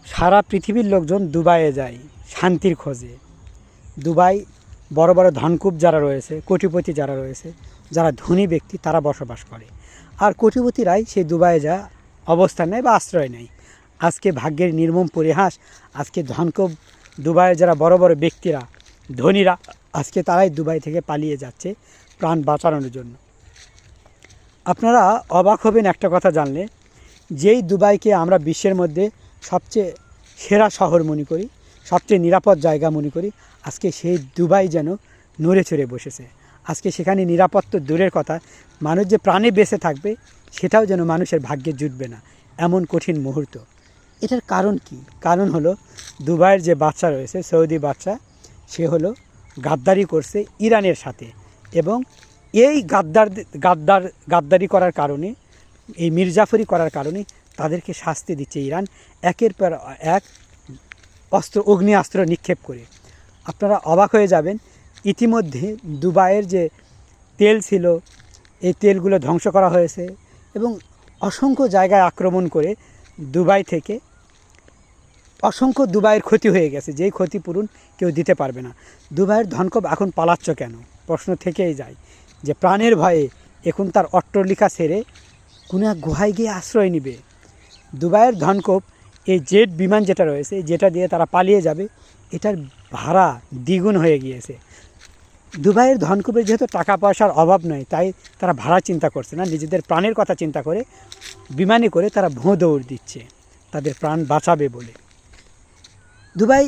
সারা পৃথিবীর লোকজন দুবাইয়ে যায় শান্তির খোঁজে। দুবাই বড় বড় ধনকুব যারা রয়েছে, কোটিপতি যারা রয়েছে, যারা ধনী ব্যক্তি তারা বসবাস করে। আর কোটিপতিরাই সেই দুবাইয়ে যা অবস্থান নেয় বা আশ্রয় নেয়। আজকে ভাগ্যের নির্মম পরিহাস, আজকে ধনকুব দুবাইয়ের যারা বড় বড় ব্যক্তিরা, ধনীরা, আজকে তারাই দুবাই থেকে পালিয়ে যাচ্ছে প্রাণ বাঁচানোর জন্য। আপনারা অবাক হবেন একটা কথা জানলে, যেই দুবাইকে আমরা বিশ্বের মধ্যে সবচেয়ে সেরা শহর মনে করি, সবচেয়ে নিরাপদ জায়গা মনে করি, আজকে সেই দুবাই যেন নড়ে চড়ে বসেছে। আজকে সেখানে নিরাপদ তো দূরের কথা, মানুষ যে প্রাণে বেঁচে থাকবে সেটাও যেন মানুষের ভাগ্যে জুটবে না, এমন কঠিন মুহূর্ত। এটার কারণ কি? কারণ হলো দুবাইয়ের যে বাচ্চা রয়েছে, সৌদি বাচ্চা, সে হলো গাদ্দারি করছে ইরানের সাথে। এবং এই গাদ্দারি করার কারণে, এই মির্জাফরি করার কারণে তাদেরকে শাস্তি দিচ্ছে ইরান একের পর এক অগ্নিয়াস্ত্র নিক্ষেপ করে। আপনারা অবাক হয়ে যাবেন, ইতিমধ্যে দুবাইয়ের যে তেল ছিল এই তেলগুলো ধ্বংস করা হয়েছে এবং অসংখ্য জায়গায় আক্রমণ করে দুবাই থেকে অসংখ্য দুবাইয়ের ক্ষতি হয়ে গেছে, যেই ক্ষতিপূরণ কেউ দিতে পারবে না। দুবাইয়ের ধনকুব এখন পালাচ্ছ কেন? প্রশ্ন থেকেই যায় যে প্রাণের ভয়ে এখন তার অট্টালিকা ছেড়ে কোনো এক গুহায় গিয়ে আশ্রয় নেবে। দুবাইয়ের ধনকুব এই জেট বিমান যেটা রয়েছে, যেটা দিয়ে তারা পালিয়ে যাবে, এটার ভাড়া দ্বিগুণ হয়ে গিয়েছে। দুবাইয়ের ধনকুবের যেহেতু টাকা পয়সার অভাব নয়, তাই তারা ভাড়া চিন্তা করছে না, নিজেদের প্রাণের কথা চিন্তা করে বিমানে করে তারা ভোঁ দৌড় দিচ্ছে তাদের প্রাণ বাঁচাবে বলে। দুবাই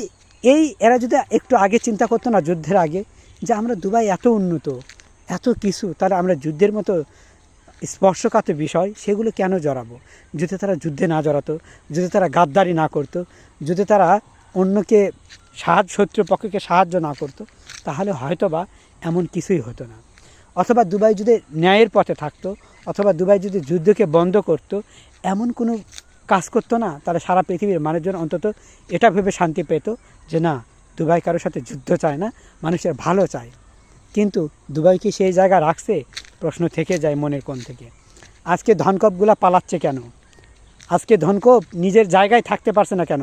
এরা যদি একটু আগে চিন্তা করতো না, যুদ্ধের আগে, যে আমরা দুবাই এত উন্নত, এত কিছু, তাহলে আমরা যুদ্ধের মতো স্পর্শকাতর বিষয় সেগুলো কেন জড়াবো? যদি তারা যুদ্ধে না জড়াতো, যদি তারা গাদ্দারি না করতো, যদি তারা অন্যকে শত্রুপক্ষকে সাহায্য না করতো, তাহলে হয়তো বা এমন কিছুই হতো না। অথবা দুবাই যদি ন্যায়ের পথে থাকতো, অথবা দুবাই যদি যুদ্ধকে বন্ধ করতো, এমন কোনো কাজ করতো না, তারা সারা পৃথিবীর মানুষজন অন্তত এটা ভেবে শান্তি পেত যে না, দুবাই কারোর সাথে যুদ্ধ চায় না, মানুষের ভালো চায়। কিন্তু দুবাই কি সেই জায়গা রাখছে? প্রশ্ন থেকে যায় মনের কোণ থেকে। আজকে ধনকুবগুলো পালাচ্ছে কেন? আজকে ধনকুব নিজের জায়গায় থাকতে পারছে না কেন?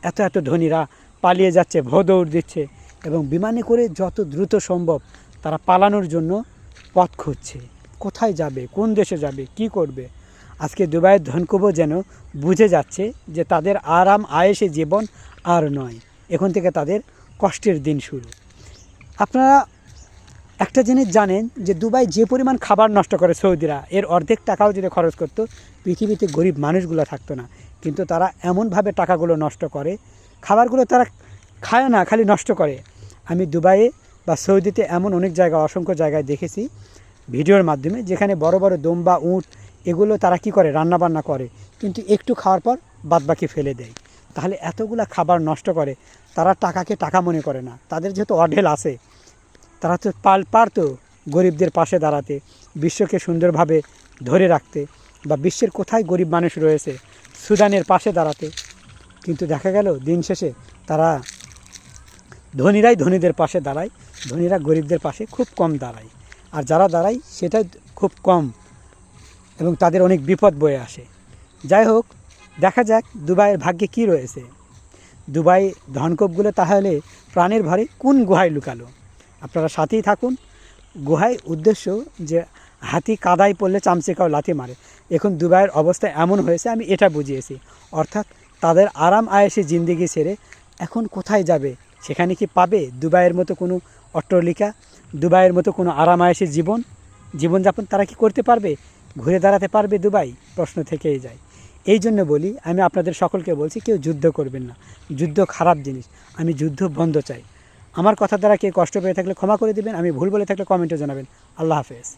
এত এত ধনীরা পালিয়ে যাচ্ছে, ভোঁ দৌড় দিচ্ছে এবং বিমানে করে যত দ্রুত সম্ভব তারা পালানোর জন্য পথ খুঁজছে। কোথায় যাবে, কোন দেশে যাবে, কি করবে? আজকে দুবাইয়ের ধনকুবও যেন বুঝে যাচ্ছে যে তাদের আরাম আয়েসে জীবন আর নয়, এখন থেকে তাদের কষ্টের দিন শুরু। আপনারা একটা জিনিস জানেন যে দুবাই যে পরিমাণ খাবার নষ্ট করে সৌদিরা, এর অর্ধেক টাকাও যদি খরচ করতো পৃথিবীতে গরিব মানুষগুলো থাকতো না। কিন্তু তারা এমনভাবে টাকাগুলো নষ্ট করে, খাবারগুলো তারা খায় না, খালি নষ্ট করে। আমি দুবাইয়ে বা সৌদিতে এমন অনেক জায়গা, অসংখ্য জায়গায় দেখেছি ভিডিওর মাধ্যমে, যেখানে বড় বড় দম্বা, উট, এগুলো তারা কি করে, রান্নাবান্না করে, কিন্তু একটু খাওয়ার পর বাদবাকি ফেলে দেয়। তাহলে এতগুলা খাবার নষ্ট করে, তারা টাকাকে টাকা মনে করে না। তাদের যেহেতু অঢেল আছে, তারা তো পারতো গরিবদের পাশে দাঁড়াতে, বিশ্বকে সুন্দরভাবে ধরে রাখতে, বা বিশ্বের কোথায় গরিব মানুষ রয়েছে সুদানের পাশে দাঁড়াতে। কিন্তু দেখা গেল দিন শেষে তারা ধনীরাই ধনীদের পাশে দাঁড়ায়, ধনীরা গরিবদের পাশে খুব কম দাঁড়ায়। আর যারা দাঁড়ায় সেটা খুব কম এবং তাদের অনেক বিপদ বয়ে আসে। যাই হোক, দেখা যাক দুবাইয়ের ভাগ্যে কি রয়েছে। দুবাই ধনকুবগুলো তাহলে প্রাণের ভরে কোন গুহায় লুকালো? আপনারা সাথেই থাকুন। গুহায় উদ্দেশ্য যে হাতি কাদায় পড়লে চামচিকাও লাথি মারে, এখন দুবাইয়ের অবস্থা এমন হয়েছে, আমি এটা বুঝিয়েছি। অর্থাৎ তাদের আরাম আয়েসে জিন্দেগি ছেড়ে এখন কোথায় যাবে? সেখানে কি পাবে দুবাইয়ের মতো কোনো অট্টালিকা, দুবাইয়ের মতো কোনো আরাম আয়েসে জীবনযাপন তারা কি করতে পারবে? ঘুরে দাঁড়াতে পারবে দুবাই? প্রশ্ন থেকেই যায়। এই জন্য বলি, আমি আপনাদের সকলকে বলছি, কেউ যুদ্ধ করবেন না। যুদ্ধ খারাপ জিনিস, আমি যুদ্ধ বন্ধ চাই। আমার কথা দ্বারা কেউ কষ্ট পেয়ে থাকলে ক্ষমা করে দেবেন, আমি ভুল বলে থাকলে কমেন্টে জানাবেন। আল্লাহ হাফেজ।